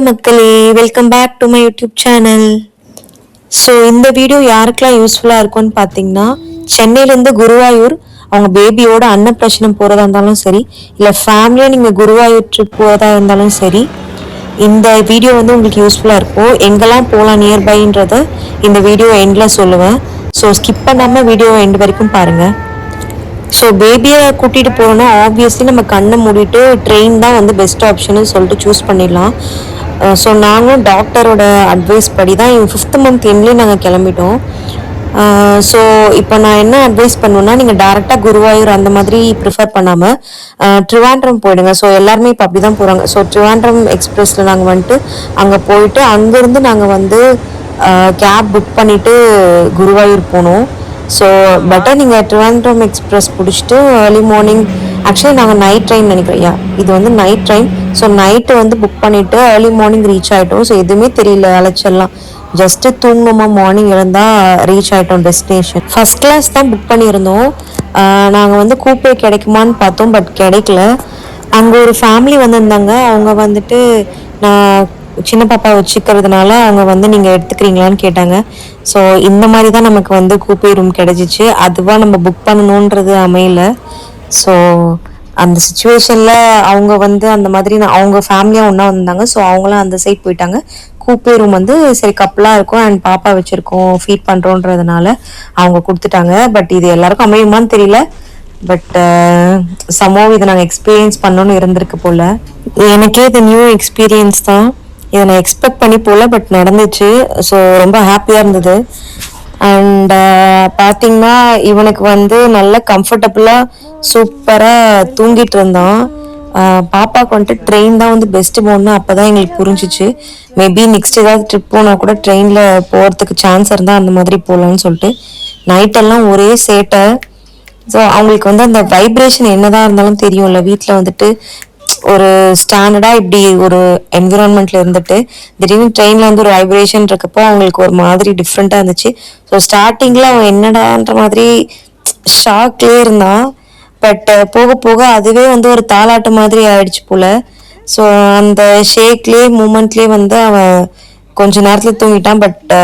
மக்களே, welcome back to my YouTube channel. So இந்த video யாருக்கெல்லாம் யூஸ்ஃபுல்லாக இருக்கும்னு பார்த்தீங்கன்னா, சென்னையிலேருந்து குருவாயூர் அவங்க பேபியோட அன்னப்பிரசனம் போகிறதா இருந்தாலும் சரி, இல்லை ஃபேமிலியாக நீங்கள் குருவாயூர் ட்ரிப் போகிறதா இருந்தாலும் சரி, இந்த வீடியோ வந்து உங்களுக்கு யூஸ்ஃபுல்லாக இருக்கும். எங்கெல்லாம் போகலாம் நியர்பைன்றதை இந்த வீடியோ எண்டில் சொல்லுவேன். ஸோ ஸ்கிப் பண்ணாமல் வீடியோ எண்டு வரைக்கும் பாருங்கள். ஸோ பேபியை கூட்டிகிட்டு போகிறோன்னா ஆப்வியஸ்லி நம்ம கண்ணை மூடிட்டு ட்ரெயின் தான் வந்து பெஸ்ட் ஆப்ஷன்னு சொல்லிட்டு சூஸ் பண்ணிடலாம். ஸோ நாங்களும் டாக்டரோட அட்வைஸ் படி தான் 5th மந்த் எண்ட்லேயே நாங்கள் கிளம்பிட்டோம். ஸோ இப்போ நான் என்ன அட்வைஸ் பண்ணுவேன்னா, நீங்கள் டேரெக்டாக குருவாயூர் அந்த மாதிரி ப்ரிஃபர் பண்ணாமல் ட்ரிவாண்ட்ரம் போயிடுங்க. ஸோ எல்லாருமே இப்போ அப்படி தான் போகிறாங்க. ஸோ ட்ரிவாண்ட்ரம் எக்ஸ்பிரஸில் நாங்கள் வந்துட்டு அங்கே போயிட்டு அங்கேருந்து நாங்கள் வந்து கேப் புக் பண்ணிவிட்டு குருவாயூர் போனோம். ஸோ பெட்டர் நீங்கள் ட்ரிவாண்ட்ரம் எக்ஸ்பிரஸ் பிடிச்சிட்டு ஏர்லி மார்னிங், ஆக்சுவலி நாங்கள் நைட் ட்ரெயின் நினைக்கிறோம், இது வந்து நைட் ட்ரெயின். ஸோ நைட்டு வந்து புக் பண்ணிவிட்டு ஏர்லி மார்னிங் ரீச் ஆகிட்டோம். ஸோ எதுவுமே தெரியல, அலைச்சல்லாம் ஜஸ்ட்டு தூங்கணுமா, மார்னிங் இருந்தால் ரீச் ஆகிட்டோம் டெஸ்டினேஷன். ஃபஸ்ட் கிளாஸ் தான் புக் பண்ணியிருந்தோம். நாங்கள் வந்து கூப்பே கிடைக்குமான்னு பார்த்தோம், பட் கிடைக்கல. அங்கே ஒரு ஃபேமிலி வந்திருந்தாங்க. அவங்க வந்துட்டு நான் சின்ன பாப்பா வச்சுக்கிறதுனால அவங்க வந்து நீங்கள் எடுத்துக்கிறீங்களான்னு கேட்டாங்க. ஸோ இந்த மாதிரி தான் நமக்கு வந்து கூப்பே ரூம் கிடச்சிச்சு. அதுவாக நம்ம புக் பண்ணணுன்றது அமையல. ஸோ அந்த சுச்சுவேஷனில் அவங்க வந்து அந்த மாதிரி அவங்க ஃபேமிலியாக ஒன்றா வந்தாங்க. ஸோ அவங்களாம் அந்த சைட் போயிட்டாங்க. கூப்பே ரூம் வந்து சரி கப்பலாக இருக்கும் அண்ட் பாப்பா வச்சுருக்கோம், ஃபீட் பண்ணுறோன்றதுனால அவங்க கொடுத்துட்டாங்க. பட் இது எல்லாருக்கும் அமையுமான்னு தெரியல. பட் சமோவ் இதை நாங்கள் எக்ஸ்பீரியன்ஸ் பண்ணோன்னு இருந்திருக்கு போல். எனக்கே இது நியூ எக்ஸ்பீரியன்ஸ் தான். இதை நான் எக்ஸ்பெக்ட் பண்ணி போகல, பட் நடந்துச்சு. ஸோ ரொம்ப ஹாப்பியாக இருந்தது. அண்ட் பார்த்தீங்கன்னா இவனுக்கு வந்து நல்ல கம்ஃபர்டபுளாக சூப்பராக தூங்கிட்டு இருந்தான். பாப்பாவுக்கு வந்துட்டு ட்ரெயின் தான் வந்து பெஸ்ட்டு போகணுன்னு அப்போ தான் எங்களுக்கு புரிஞ்சிச்சு. மேபி நெக்ஸ்ட் ஏதாவது ட்ரிப் போனால் கூட ட்ரெயினில் போகிறதுக்கு சான்ஸ் இருந்தால் அந்த மாதிரி போகலான்னு சொல்லிட்டு. நைட்டெல்லாம் ஒரே சேட்டை. ஸோ அவங்களுக்கு வந்து அந்த வைப்ரேஷன் என்னதான் இருந்தாலும் தெரியும்ல, வீட்டில் வந்துட்டு ஒரு ஸ்டாண்டர்டாக இப்படி ஒரு என்விரான்மெண்ட்ல இருந்துட்டு திடீர்னு ட்ரெயினில் வந்து ஒரு வைப்ரேஷன் இருக்கப்போ அவங்களுக்கு ஒரு மாதிரி டிஃப்ரெண்ட்டாக இருந்துச்சு. ஸோ ஸ்டார்டிங்கில் அவன் என்னடான்ற மாதிரி ஷாக்லேயே இருந்தான். பட் போக போக அதுவே வந்து ஒரு தாலாட்டு மாதிரி ஆயிடுச்சு போல். ஸோ அந்த ஷேக்லேயே மூமெண்ட்லேயே வந்து அவன் கொஞ்ச நேரத்தில் தூங்கிட்டான். பட்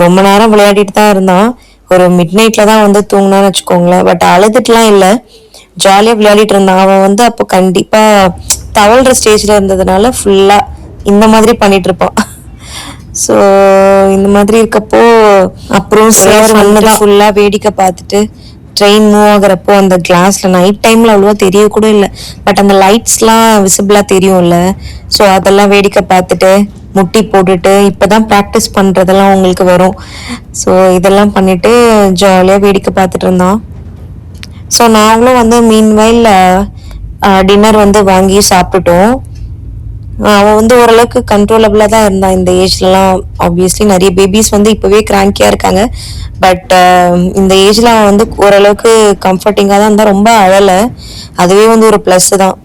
ரொம்ப நேரம் விளையாடிட்டு தான் இருந்தான். ஒரு மிட் நைட்டில் தான் வந்து தூங்கினான்னு வச்சுக்கோங்களேன். பட் அழுதுட்டுலாம் இல்லை, ஜாலியாக விளையாடிட்டு இருந்தான். அவன் வந்து அப்போ கண்டிப்பாக தவழ்கிற ஸ்டேஜில் இருந்ததுனால ஃபுல்லாக இந்த மாதிரி பண்ணிட்டு இருப்பான். ஸோ இந்த மாதிரி இருக்கப்போ அப்புறம் சார் வந்து ஃபுல்லாக வேடிக்கை பார்த்துட்டு ட்ரெயின் மூவ் ஆகுறப்போ அந்த கிளாஸில் நைட் டைமில் அவ்வளோவா தெரிய கூட இல்லை, பட் அந்த லைட்ஸ்லாம் விசிபிளாக தெரியும்ல. ஸோ அதெல்லாம் வேடிக்கை பார்த்துட்டு முட்டி போட்டுட்டு இப்போ தான் ப்ராக்டிஸ் பண்ணுறதெல்லாம் உங்களுக்கு வரும். ஸோ இதெல்லாம் பண்ணிவிட்டு ஜாலியாக வேடிக்கை பார்த்துட்டு இருந்தான். ஸோ நாங்களும் வந்து மீன்வைல் டின்னர் வந்து வாங்கி சாப்பிட்டுட்டோம். அவன் வந்து ஓரளவுக்கு கண்ட்ரோலபிளாக தான் இருந்தான் இந்த ஏஜ்லலாம். ஆப்வியஸ்லி நிறைய பேபிஸ் வந்து இப்போவே கிராங்கியாக இருக்காங்க. பட் இந்த ஏஜில் அவன் வந்து ஓரளவுக்கு கம்ஃபர்டிங்காக தான் இருந்தால், ரொம்ப அழலை. அதுவே வந்து ஒரு ப்ளஸ் தான்.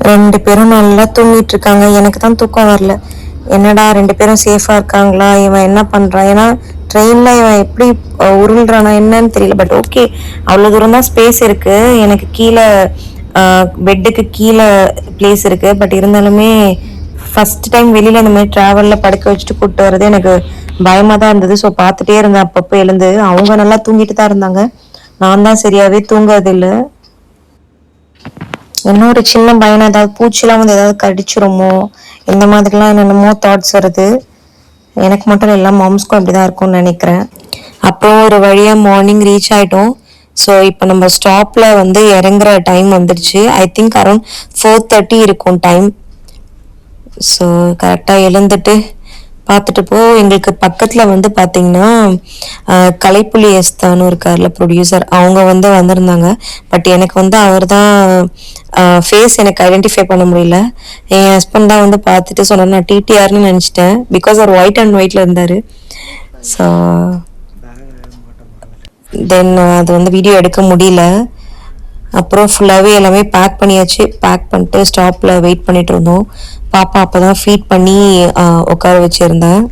2 பேரும் நல்லா தூங்கிட்டு இருக்காங்க. எனக்கு தான் தூக்கம் வரல. என்னடா 2 பேரும் சேஃபாக இருக்காங்களா, இவன் என்ன பண்ணுறான், ஏன்னா ட்ரெயினில் இவன் எப்படி உருள்றானா என்னன்னு தெரியல. பட் ஓகே, அவ்வளோ தூரம் தான் ஸ்பேஸ் இருக்குது. எனக்கு கீழே பெட்டுக்கு கீழே பிளேஸ் இருக்குது. பட் இருந்தாலுமே ஃபஸ்ட் டைம் வெளியில் இந்த மாதிரி ட்ராவலில் படுக்க வச்சுட்டு கூப்பிட்டு வர்றது எனக்கு பயமாக தான் இருந்தது. ஸோ பார்த்துட்டே இருந்தேன் அப்பப்போ எழுந்து. அவங்க நல்லா தூங்கிட்டு தான் இருந்தாங்க, நான் தான் சரியாகவே தூங்காதில்லை. இன்னொரு சின்ன பயம், ஏதாவது பூச்சிலாம் வந்து ஏதாவது கடிச்சிருமோ இந்த மாதிரிலாம் என்னென்னமோ தாட்ஸ் வருது. எனக்கு மட்டும் இல்லை, மாம்ஸ்க்கும் அப்படி தான் இருக்கும்னு நினைக்கிறேன். அப்புறம் ஒரு வழியாக மார்னிங் ரீச் ஆகிட்டோம். ஸோ இப்போ நம்ம ஸ்டாப்பில் வந்து இறங்குற டைம் வந்துடுச்சு. ஐ திங்க் அரௌண்ட் 4:30 இருக்கும் டைம். ஸோ கரெக்டாக எழுந்துட்டு பார்த்துட்டு எங்களுக்கு பக்கத்தில் வந்து பார்த்திங்கன்னா கலைப்புலி எஸ்தான்னு இருக்கார்ல ப்ரொடியூசர், அவங்க வந்து வந்திருந்தாங்க. பட் எனக்கு வந்து அவர் தான் ஃபேஸ் எனக்கு ஐடென்டிஃபை பண்ண முடியல. என் ஹஸ்பண்ட் தான் வந்து பார்த்துட்டு சொன்னார், நான் டிடிஆர்னு நினச்சிட்டேன், பிகாஸ் அவர் ஒயிட் அண்ட் ஒயிட்டில் இருந்தார். ஸோ தென் அது வந்து வீடியோ எடுக்க முடியல. அப்புறம் ஃபுல்லாகவே எல்லாமே பேக் பண்ணியாச்சு. பேக் பண்ணிட்டு ஸ்டாப்பில் வெயிட் பண்ணிட்டு இருந்தோம். பாப்பா அப்போ தான் ஃபீட் பண்ணி உட்கார வச்சுருந்தேன்.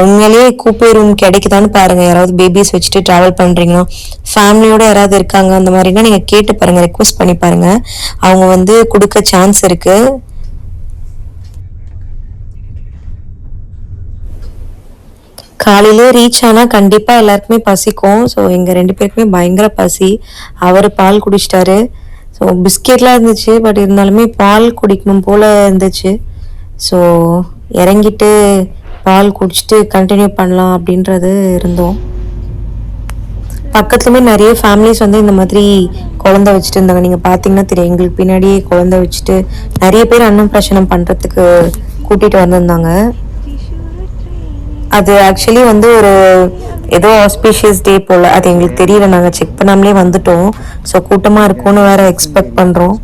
உண்மையிலேயே கூப்பே ரூம் கிடைக்குதான்னு பாருங்கள். யாராவது பேபிஸ் வச்சுட்டு ட்ராவல் பண்ணுறீங்கன்னா, ஃபேமிலியோடு யாராவது இருக்காங்க அந்த மாதிரினா நீங்கள் கேட்டு பாருங்கள், ரெக்வஸ்ட் பண்ணி பாருங்கள். அவங்க வந்து கொடுக்க சான்ஸ் இருக்குது. காலையிலே ரீச் ஆனால் கண்டிப்பாக எல்லாருக்குமே பசிக்கும். ஸோ எங்கள் 2 பேருக்குமே பயங்கர பசி. அவர் பால் குடிச்சிட்டாரு. ஸோ பிஸ்கெட்லாம் இருந்துச்சு, பட் இருந்தாலுமே பால் குடிக்கணும் போல் இருந்துச்சு. ஸோ இறங்கிட்டு பால் குடிச்சிட்டு கண்டினியூ பண்ணலாம் அப்படின்றது இருந்தோம். பக்கத்துலேயுமே நிறைய ஃபேமிலிஸ் வந்து இந்த மாதிரி குழந்தை வச்சுட்டு இருந்தாங்க. நீங்கள் பார்த்தீங்கன்னா தெரியும், எங்களுக்கு பின்னாடியே குழந்தை வச்சுட்டு நிறைய பேர் அன்னப்பிராசனம் பண்ணுறதுக்கு கூட்டிகிட்டு வந்திருந்தாங்க. அது ஆக்சுவலி வந்து ஒரு ஏதோ ஆஸ்பீஷியஸ் டே போல், அது எங்களுக்கு தெரியல, நாங்கள் செக் பண்ணாமலே வந்துட்டோம். ஸோ கூட்டமாக இருக்கும்னு வேறு எக்ஸ்பெக்ட் பண்ணுறோம்.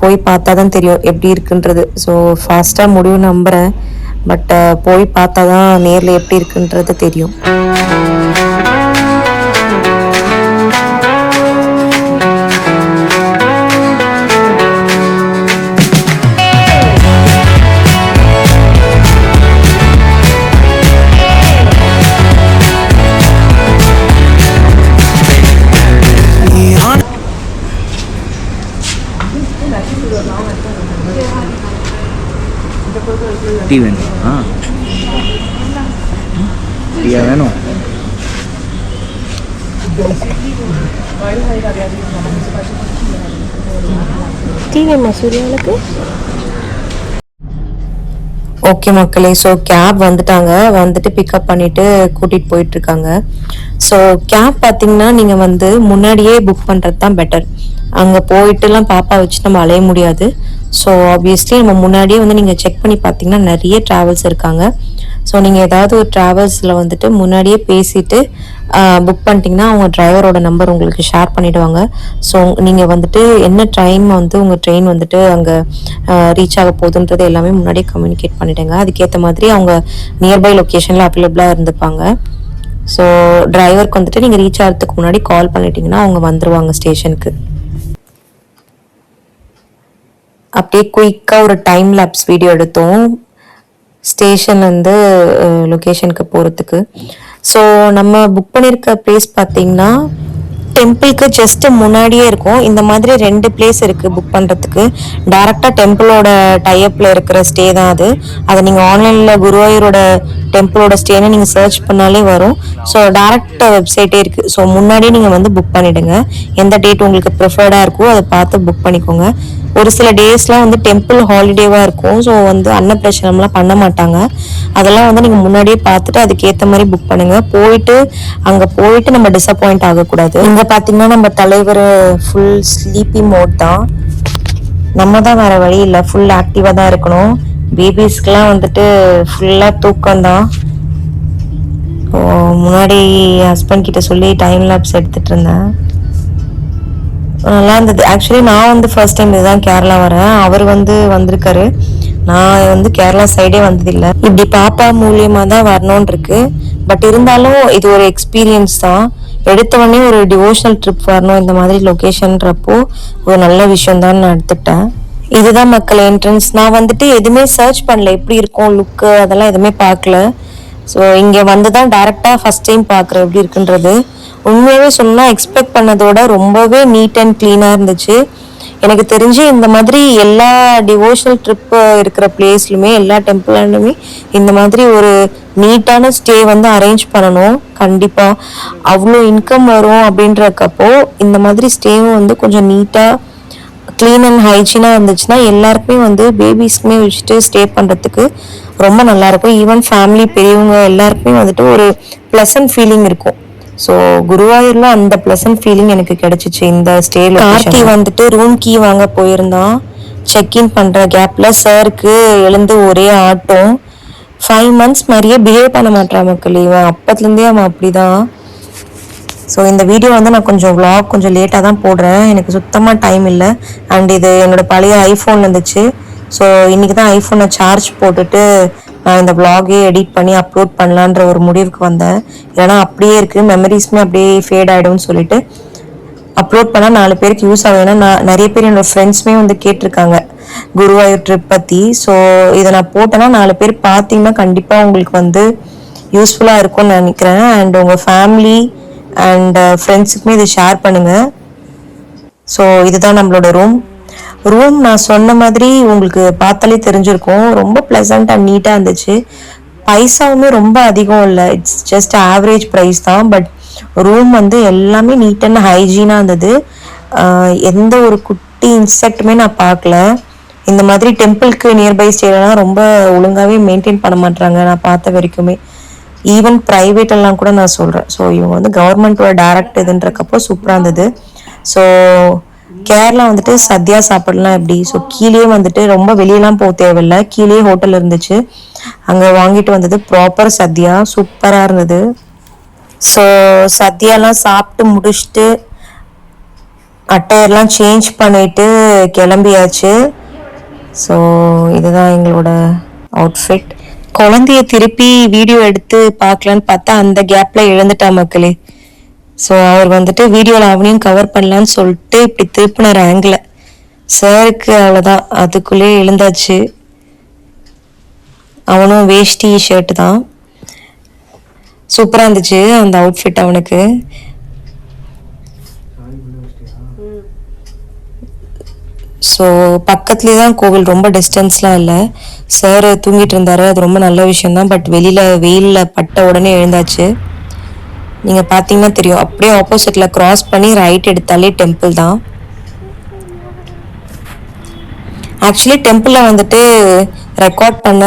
போய் பார்த்தா தான் தெரியும் எப்படி இருக்குன்றது. ஸோ ஃபாஸ்ட்டாக முடிவு நம்புகிறேன், பட் போய் பார்த்தா தான் நேரில் எப்படி இருக்குன்றது தெரியும். டீ வேணும்? டீயா வேணும்? டீ வேணுமா சூர்யாவுக்கு? ஓகே மக்களே, ஸோ கேப் வந்துட்டாங்க, வந்துட்டு பிக்கப் பண்ணிட்டு கூட்டிகிட்டு போயிட்டுருக்காங்க. ஸோ கேப் பார்த்தீங்கன்னா நீங்கள் வந்து முன்னாடியே புக் பண்ணுறது தான் பெட்டர். அங்கே போயிட்டுலாம் பாப்பா வச்சு நம்ம அலைய முடியாது. ஸோ ஆப்வியஸ்லி நம்ம முன்னாடியே வந்து நீங்கள் செக் பண்ணி பார்த்தீங்கன்னா நிறைய ட்ராவல்ஸ் இருக்காங்க. ஸோ நீங்கள் ஏதாவது ஒரு ட்ராவல்ஸில் வந்துட்டு முன்னாடியே பேசிட்டு புக் பண்ணிட்டீங்கன்னா அவங்க டிரைவரோட நம்பர் உங்களுக்கு ஷேர் பண்ணிவிடுவாங்க. ஸோ நீங்கள் வந்துட்டு என்ன டைம் வந்து உங்கள் ட்ரெயின் வந்துட்டு அங்கே ரீச் ஆக போகுதுன்றது எல்லாமே முன்னாடியே கம்யூனிகேட் பண்ணிவிடுங்க. அதுக்கேற்ற மாதிரி அவங்க நியர்பை லொக்கேஷனில் அவைலபிளாக இருந்துப்பாங்க. ஸோ டிரைவருக்கு வந்துட்டு நீங்கள் ரீச் ஆகிறதுக்கு முன்னாடி கால் பண்ணிட்டீங்கன்னா அவங்க வந்துடுவாங்க ஸ்டேஷனுக்கு. அப்படியே குயிக்காக ஒரு டைம் லேப்ஸ் வீடியோ எடுத்தோம் ஸ்டேஷன்லேருந்து லொக்கேஷனுக்கு போகிறதுக்கு. ஸோ நம்ம புக் பண்ணியிருக்க பிளேஸ் பார்த்தீங்கன்னா டெம்பிளுக்கு ஜஸ்ட் முன்னாடியே இருக்கும். இந்த மாதிரி 2 பிளேஸ் இருக்குது புக் பண்ணுறதுக்கு. டேரெக்டாக டெம்பிளோட டைப்பில் இருக்கிற ஸ்டே தான் அது. அதை நீங்கள் ஆன்லைனில் குருவாயூரோட டெம்பிளோட ஸ்டேன்னு நீங்கள் சர்ச் பண்ணாலே வரும். ஸோ டேரெக்ட் வெப்சைட்டே இருக்குது. ஸோ முன்னாடியே நீங்கள் வந்து புக் பண்ணிவிடுங்க. எந்த டேட் உங்களுக்கு ப்ரிஃபர்டாக இருக்கோ அதை பார்த்து புக் பண்ணிக்கோங்க. ஒரு சில டேஸ்லாம் வந்து டெம்பிள் ஹாலிடேவாக இருக்கும். ஸோ வந்து அன்னப்பிரசனம்லாம் பண்ண மாட்டாங்க. அதெல்லாம் வந்து நீங்கள் முன்னாடியே பார்த்துட்டு அதுக்கேற்ற மாதிரி புக் பண்ணுங்கள். அங்கே போயிட்டு நம்ம டிசப்பாயிண்ட் ஆகக்கூடாது. இங்கே பார்த்தீங்கன்னா நம்ம தலைவர் ஃபுல் ஸ்லீப்பி மோட் தான். நம்ம தான் வேறு வழி இல்லை, ஃபுல் ஆக்டிவாக தான் இருக்கணும். பேபிஸ்க்கெலாம் வந்துட்டு ஃபுல்லாக தூக்கம்தான். முன்னாடி ஹஸ்பண்ட் கிட்ட சொல்லி டைம் லேப்ஸ் எடுத்துகிட்டு இருந்தேன். நல்லா இருந்தது. ஆக்சுவலி நான் வந்து ஃபர்ஸ்ட் டைம் இதுதான் கேரளா வரேன். அவர் வந்திருக்காரு. நான் வந்து கேரளா சைடே வந்ததில்லை. இப்படி பாப்பா மூலியமாக தான் வரணும்னு இருக்கு. பட் இருந்தாலும் இது ஒரு எக்ஸ்பீரியன்ஸ் தான். எடுத்தவொடனே ஒரு டிவோஷனல் ட்ரிப் வரணும் இந்த மாதிரி லொக்கேஷன்றப்போ ஒரு நல்ல விஷயம் தான் நான் எடுத்துட்டேன். இதுதான் மக்கள் என்ட்ரன்ஸ். நான் வந்துட்டு எதுவுமே சர்ச் பண்ணல, எப்படி இருக்கும் லுக்கு அதெல்லாம் எதுவுமே பார்க்கல. ஸோ இங்கே வந்து தான் டேரெக்டாக ஃபஸ்ட் டைம் பார்க்குறேன் எப்படி இருக்குன்றது. உண்மையாகவே சொன்னால் எக்ஸ்பெக்ட் பண்ணதோட ரொம்பவே நீட் அண்ட் க்ளீனாக இருந்துச்சு. எனக்கு தெரிஞ்சு இந்த மாதிரி எல்லா டிவோஷனல் ட்ரிப்பு இருக்கிற பிளேஸ்லுமே எல்லா டெம்பிள்லுமே இந்த மாதிரி ஒரு நீட்டான ஸ்டே வந்து அரேஞ்ச் பண்ணணும். கண்டிப்பாக அவ்வளோ இன்கம் வரும் அப்படின்றக்கப்போ இந்த மாதிரி ஸ்டேவும் வந்து கொஞ்சம் நீட்டாக க்ளீன் அண்ட் ஹைஜீனாக இருந்துச்சுன்னா எல்லாருக்குமே வந்து பேபிஸ்க்குமே வச்சுட்டு ஸ்டே பண்ணுறதுக்கு ரொம்ப நல்லாயிருக்கும். ஈவன் ஃபேமிலி பெரியவங்க எல்லாருக்குமே வந்துட்டு ஒரு ப்ளசன்ட் ஃபீலிங் இருக்கும். ஸோ குருவாயூர்ல அந்த ப்ளசன்ட் ஃபீலிங் எனக்கு கிடைச்சிச்சு இந்த ஸ்டேல. கார்த்தி வந்துட்டு ரூம் கீ வாங்க போயிருந்தான். செக்இன் பண்ணுற கேப்பில் சாருக்கு எழுந்து ஒரே ஆட்டம். 5 months மாதிரியே பிஹேவ் பண்ண மாட்டான் மக்கள். இவன் அப்பத்துலேருந்தே அவன் அப்படிதான். ஸோ இந்த வீடியோ வந்து நான் கொஞ்சம் விளாக் கொஞ்சம் லேட்டாக தான் போடுறேன். எனக்கு சுத்தமாக டைம் இல்லை. அண்ட் இது என்னோட பழைய ஐஃபோன் இருந்துச்சு. ஸோ இன்றைக்கி தான் ஐஃபோனை சார்ஜ் போட்டுட்டு நான் இந்த விளாகே எடிட் பண்ணி அப்லோட் பண்ணலான்ற ஒரு முடிவுக்கு வந்தேன். ஏன்னா அப்படியே இருக்குது, மெமரிஸ்மே அப்படியே ஃபேட் ஆகிடும்னு சொல்லிட்டு அப்லோட் பண்ணால் 4 பேருக்கு யூஸ் ஆகும். ஏன்னா நான் நிறைய பேர் என்னோட ஃப்ரெண்ட்ஸுமே வந்து கேட்டிருக்காங்க குருவாயூர் ட்ரிப் பற்றி. ஸோ இதை நான் போட்டேன்னா 4 பேர் பார்த்தீங்கன்னா கண்டிப்பாக உங்களுக்கு வந்து யூஸ்ஃபுல்லாக இருக்கும்னு நினைக்கிறேன். அண்ட் உங்கள் ஃபேமிலி அண்ட் ஃப்ரெண்ட்ஸுக்குமே இதை ஷேர் பண்ணுங்கள். ஸோ இதுதான் நம்மளோட ரூம். நான் சொன்ன மாதிரி உங்களுக்கு பார்த்தாலே தெரிஞ்சிருக்கும். ரொம்ப ப்ளசண்ட் அண்ட் நீட்டாக இருந்துச்சு. பைசாவுமே ரொம்ப அதிகம் இல்லை, இட்ஸ் ஜஸ்ட் ஆவரேஜ் ப்ரைஸ் தான். பட் ரூம் வந்து எல்லாமே நீட் அண்ட் ஹைஜீனாக இருந்தது. எந்த ஒரு குட்டி இன்செக்ட்டுமே நான் பார்க்கல. இந்த மாதிரி டெம்பிளுக்கு நியர்பை ஸ்டேலாம் ரொம்ப ஒழுங்காகவே மெயின்டைன் பண்ண மாட்டாங்க நான் பார்த்த வரைக்குமே. ஈவன் ப்ரைவேட் எல்லாம் கூட நான் சொல்கிறேன். ஸோ இவங்க வந்து கவர்மெண்ட்டோட டைரக்ட் இதுன்றக்கப்போ சூப்பராக இருந்தது. ஸோ கேரளா வந்துட்டு சத்யா சாப்பாடுலாம் எப்படி, ஸோ கீழே வந்துட்டு ரொம்ப வெளியெல்லாம் போக தேவையில்லை, கீழே ஹோட்டல் இருந்துச்சு, அங்கே வாங்கிட்டு வந்தது ப்ராப்பர் சத்யா, சூப்பராக இருந்தது. ஸோ சத்யாலாம் சாப்பிட்டு முடிச்சுட்டு அட்டையெல்லாம் சேஞ்ச் பண்ணிட்டு கிளம்பியாச்சு. ஸோ இதுதான் எங்களோட அவுட்ஃபிட். குழந்தைய திருப்பி வீடியோ எடுத்து பார்க்கலான்னு பார்த்தா அந்த கேப்ல இழந்துட்டா மக்களே. ஸோ அவர் வந்துட்டு வீடியோவில் அவனையும் கவர் பண்ணலான்னு சொல்லிட்டு இப்படி திருப்பினார் ஆங்கிள். சாருக்கு அவ்வளோதான், அதுக்குள்ளே எழுந்தாச்சு. அவனும் வேஷ்டி ஷர்ட் தான். சூப்பராக இருந்துச்சு அந்த அவுட்ஃபிட் அவனுக்கு. ஸோ பக்கத்துலேயே தான் கோவில், ரொம்ப டிஸ்டன்ஸ்லாம் இல்லை. சார் தூங்கிட்டு இருந்தார், அது ரொம்ப நல்ல விஷயந்தான். பட் வெளியில் வெயிலில் பட்ட உடனே எழுந்தாச்சு. நீங்கள் பார்த்தீங்கன்னா தெரியும், அப்படியே ஆப்போசிட்டில் க்ராஸ் பண்ணி ரைட் எடுத்தாலே டெம்பிள் தான். ஆக்சுவலி டெம்பிளில் வந்துட்டு ரெக்கார்ட் பண்ண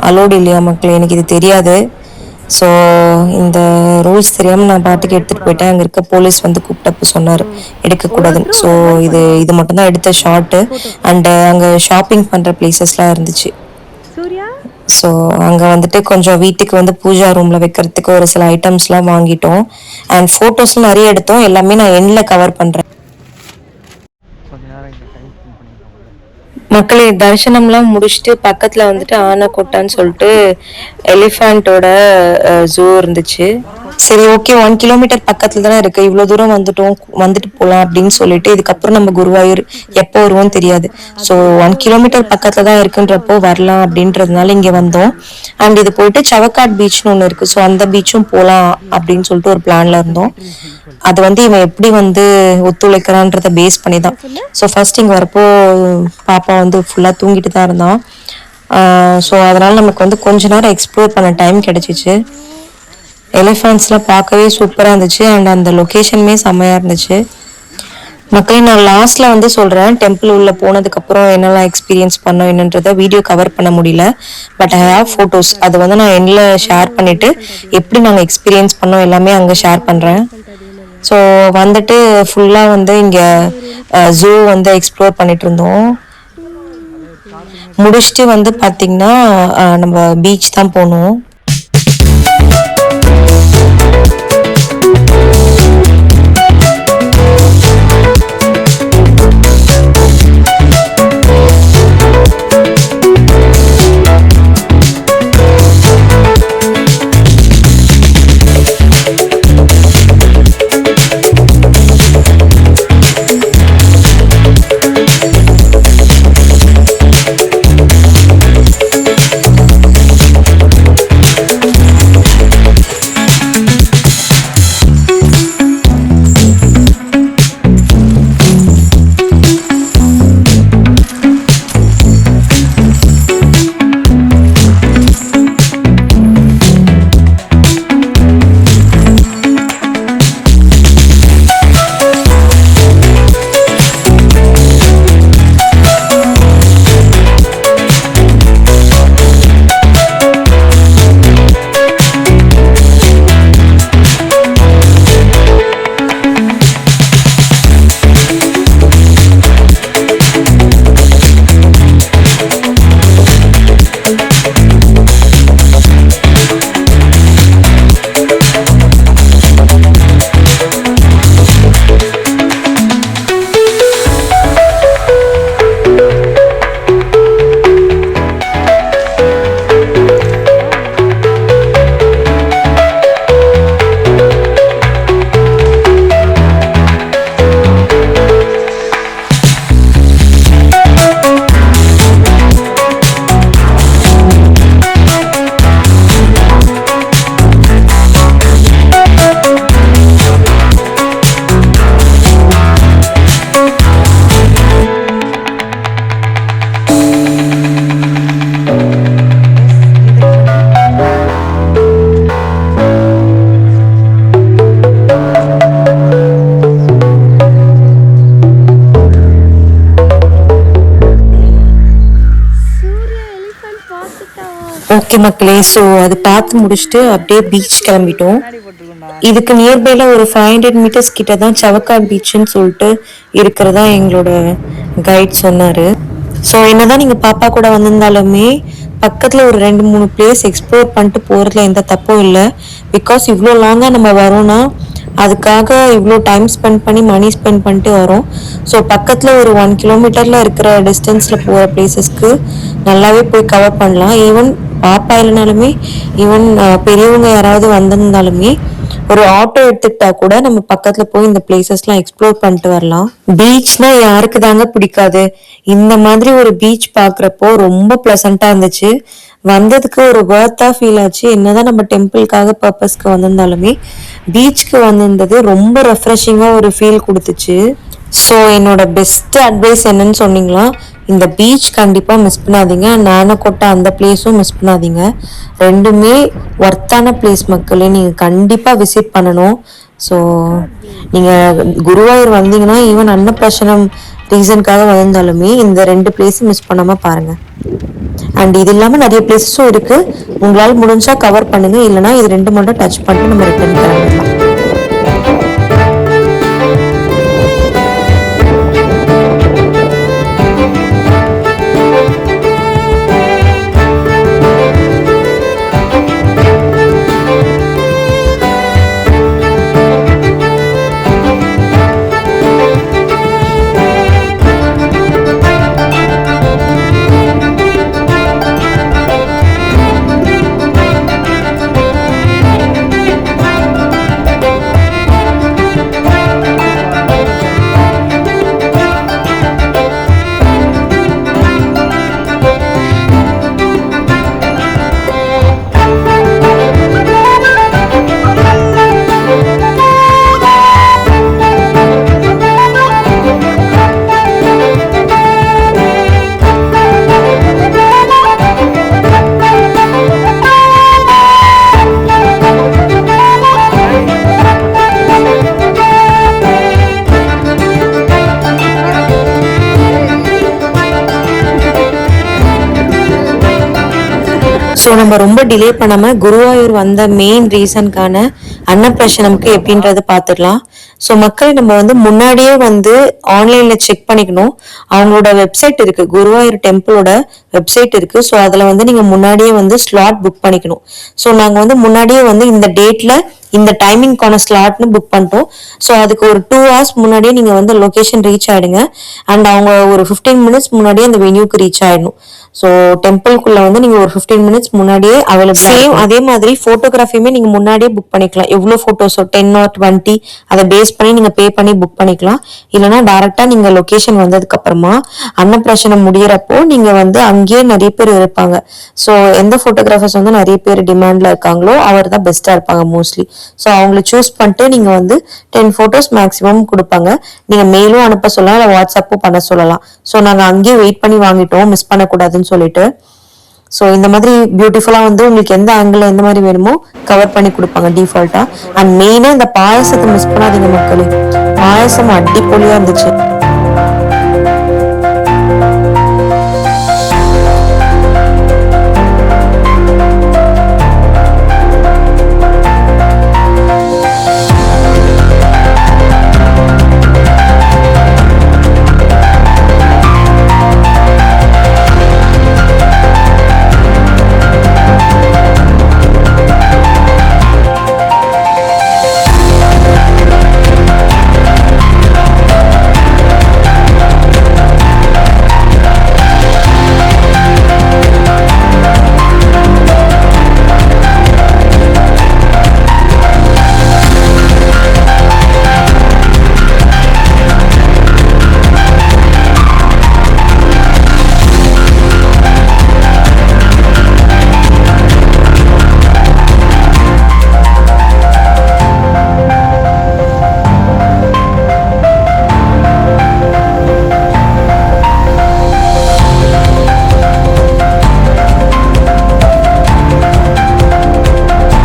அலோடு இல்லையா மக்கள், எனக்கு இது தெரியாது. ஸோ இந்த ரூல்ஸ் தெரியாமல் நான் பாட்டுக்கு எடுத்துகிட்டு போயிட்டேன். அங்கே இருக்க போலீஸ் வந்து கூப்பிட்டப்போ சொன்னார் எடுக்கக்கூடாதுன்னு. ஸோ இது மட்டும்தான் எடுத்த ஷார்ட்டு. அண்டு அங்கே ஷாப்பிங் பண்ணுற பிளேசஸ்லாம் இருந்துச்சு. ஸோ அங்கே வந்துட்டு கொஞ்சம் வீட்டுக்கு வந்து பூஜா ரூமில் வைக்கிறதுக்கு ஒரு சில ஐட்டம்ஸ்லாம் வாங்கிட்டோம். அண்ட் ஃபோட்டோஸ்லாம் நிறைய எடுத்தோம். எல்லாமே நான் எண்டில் கவர் பண்ணுறேன். மக்களே தரிசனம்லாம் முடிச்சுட்டு பக்கத்தில் வந்துட்டு ஆனைக்கோட்டான்னு சொல்லிட்டு எலிஃபேண்ட்டோட ஜூ இருந்துச்சு. சரி ஓகே, 1 கிலோமீட்டர் பக்கத்தில் தானே இருக்குது, இவ்வளோ தூரம் வந்துட்டு போகலாம் அப்படின்னு சொல்லிட்டு, இதுக்கப்புறம் நம்ம குருவாயூர் எப்போ வருவோம்னு தெரியாது. ஸோ 1 கிலோமீட்டர் பக்கத்தில் தான் இருக்குன்றப்போ வரலாம் அப்படின்றதுனால இங்கே வந்தோம். அண்ட் இது போயிட்டு சவக்காட் பீச்னு ஒன்று இருக்குது, ஸோ அந்த பீச்சும் போகலாம் அப்படின்னு சொல்லிட்டு ஒரு பிளான்ல இருந்தோம். அது வந்து இவன் எப்படி வந்து ஒத்துழைக்கிறான்றத பேஸ் பண்ணி தான். ஸோ ஃபர்ஸ்ட் இங்கே வரப்போ பாப்பா வந்து ஃபுல்லாக தூங்கிட்டு தான் இருந்தான். ஸோ அதனால் நமக்கு வந்து கொஞ்ச நேரம் எக்ஸ்ப்ளோர் பண்ண டைம் கிடச்சிச்சு. எலிஃபண்ட்ஸ்லாம் பார்க்கவே சூப்பராக இருந்துச்சு. அண்ட் அந்த லொக்கேஷனுமே செம்மையாக இருந்துச்சு. மக்களே நான் லாஸ்ட்டில் வந்து சொல்கிறேன், டெம்பிள் உள்ளே போனதுக்கப்புறம் என்னெல்லாம் எக்ஸ்பீரியன்ஸ் பண்ணோம் என்னன்றதை வீடியோ கவர் பண்ண முடியல. பட் ஐ ஹேவ் ஃபோட்டோஸ், அது வந்து நான் எண்டில் ஷேர் பண்ணிவிட்டு எப்படி நாங்கள் எக்ஸ்பீரியன்ஸ் பண்ணோம் எல்லாமே அங்கே ஷேர் பண்ணுறேன். ஸோ வந்துட்டு ஃபுல்லாக வந்து இங்கே ஜூ வந்து எக்ஸ்ப்ளோர் பண்ணிட்டு இருந்தோம். முடிச்சுட்டு வந்து பார்த்திங்கன்னா நம்ம பீச் தான் போனோம். ஓகே மக்களே, ஸோ அது பார்த்து முடிச்சுட்டு அப்படியே பீச் கிளம்பிட்டோம். இதுக்கு நியர்பைல ஒரு 500 மீட்டர்ஸ் கிட்ட தான் சவக்காட் பீச்சுன்னு சொல்லிட்டு இருக்கிறதா எங்களோட கைட் சொன்னாரு. ஸோ என்னதான் நீங்க பாப்பா கூட வந்திருந்தாலுமே பக்கத்துல ஒரு 2-3 பிளேஸ் எக்ஸ்ப்ளோர் பண்ணிட்டு போறதுல எந்த தப்பும் இல்லை. பிகாஸ் இவ்வளோ லாங்கா நம்ம வரோம்னா அதுக்காக இவ்வளோ டைம் ஸ்பெண்ட் பண்ணி மணி ஸ்பெண்ட் பண்ணிட்டு வரோம். ஸோ பக்கத்தில் ஒரு 1 கிலோமீட்டரில் இருக்கிற டிஸ்டன்ஸில் போகிற பிளேசஸ்க்கு நல்லாவே போய் கவர் பண்ணலாம். ஈவன் பாப்பா இல்லைனாலுமே ஈவன் பெரியவங்க யாராவது வந்திருந்தாலுமே ஒரு ஆட்டோ எடுத்துக்கிட்டா கூட நம்ம பக்கத்துல போய் இந்த பிளேசஸ்லாம் எக்ஸ்ப்ளோர் பண்ணிட்டு வரலாம். பீச்னா யாருக்கு தாங்க பிடிக்காது? இந்த மாதிரி ஒரு பீச் பாக்குறப்போ ரொம்ப பிளசண்டா இருந்துச்சு. வந்ததுக்கு ஒரு வர்த்தா ஃபீல் ஆச்சு. என்னதான் நம்ம டெம்பிளுக்காக பர்பஸ்க்கு வந்திருந்தாலுமே பீச்சுக்கு வந்திருந்தது ரொம்ப ரெஃப்ரெஷிங்கா ஒரு ஃபீல் கொடுத்துச்சு. ஸோ என்னோட பெஸ்ட் அட்வைஸ் என்னன்னு சொன்னீங்களா, இந்த பீச் கண்டிப்பாக மிஸ் பண்ணாதீங்க. நானக்கோட்டை அந்த பிளேஸும் மிஸ் பண்ணாதீங்க. ரெண்டுமே ஒர்த்தான பிளேஸ் மக்களே, நீங்கள் கண்டிப்பாக விசிட் பண்ணணும். ஸோ நீங்கள் குருவாயூர் வந்தீங்கன்னா ஈவன் அன்னப்பிரசனம் ரீசனுக்காக வந்திருந்தாலுமே இந்த 2 பிளேஸும் மிஸ் பண்ணாமல் பாருங்கள். அண்ட் இது இல்லாமல் நிறைய பிளேஸஸும் இருக்குது. உங்களால் முடிஞ்சா கவர் பண்ணுங்கள். இல்லைனா இது 2 மட்டும் டச் பண்ணிட்டு நம்ம ரிட்டர்ன் கிளம்பிடலாம். ஸோ நம்ம ரொம்ப டிலே பண்ணாமல் குருவாயூர் வந்த மெயின் ரீசனுக்கான அன்னப்பிரசனம்க்கு எப்படின்றது பார்த்துடலாம். ஸோ மக்களை நம்ம முன்னாடியே ஆன்லைனில் செக் பண்ணிக்கணும். அவங்களோட வெப்சைட் இருக்குது, குருவாயூர் டெம்பிளோட வெப்சைட் இருக்குது. ஸோ அதில் நீங்கள் முன்னாடியே ஸ்லாட் புக் பண்ணிக்கணும். ஸோ நாங்கள் முன்னாடியே இந்த டேட்டில் இந்த டைமிங்கான ஸ்லாட்னு புக் பண்ணிட்டோம். ஸோ அதுக்கு ஒரு 2 hours முன்னாடியே நீங்கள் லொக்கேஷன் ரீச் ஆகிடுங்க. அண்ட் அவங்க ஒரு 15 minutes முன்னாடியே அந்த வென்யூக்கு ரீச் ஆகிடணும். ஸோ டெம்பிள்குள்ள நீங்கள் ஒரு 15 minutes முன்னாடியே அவைலபிள். சேம் அதே மாதிரி ஃபோட்டோகிராஃபியுமே நீங்கள் முன்னாடியே புக் பண்ணிக்கலாம். எவ்வளோ ஃபோட்டோஸோ 10 or 20 அதை பேஸ் பண்ணி நீங்கள் பே பண்ணி புக் பண்ணிக்கலாம். இல்லைனா டேரெக்டாக நீங்கள் லொக்கேஷன் வந்ததுக்கு அப்புறமா அன்னப்பிரசனம் முடிகிறப்போ நீங்கள் அங்கேயே நிறைய பேர் இருப்பாங்க. ஸோ எந்த ஃபோட்டோகிராஃபர்ஸ் நிறைய பேர் டிமாண்டில் இருக்காங்களோ அவர் தான் பெஸ்ட்டாக இருப்பாங்க மோஸ்ட்லி. ஸோ அவங்கள சூஸ் பண்ணிட்டு நீங்கள் 10 photos மேக்ஸிமம் கொடுப்பாங்க. நீங்கள் மெயிலும் அனுப்ப சொல்லலாம், இல்லை வாட்ஸ்அப்பும் பண்ண சொல்லலாம். ஸோ நாங்கள் அங்கேயே வெயிட் பண்ணி வாங்கிட்டோம் மிஸ் பண்ணக்கூடாதுன்னு சொல்லிட்டு. ஸோ இந்த மாதிரி பியூட்டிஃபுல்லாக உங்களுக்கு எந்த ஆங்கிள் எந்த மாதிரி வேணுமோ கவர் பண்ணி கொடுப்பாங்க டிஃபால்ட்டாக. அண்ட் மெயினாக இந்த பாயசத்தை மிஸ் பண்ணாதீங்க மக்களே. பாயசம் அடிப்பொலியாக இருந்துச்சு.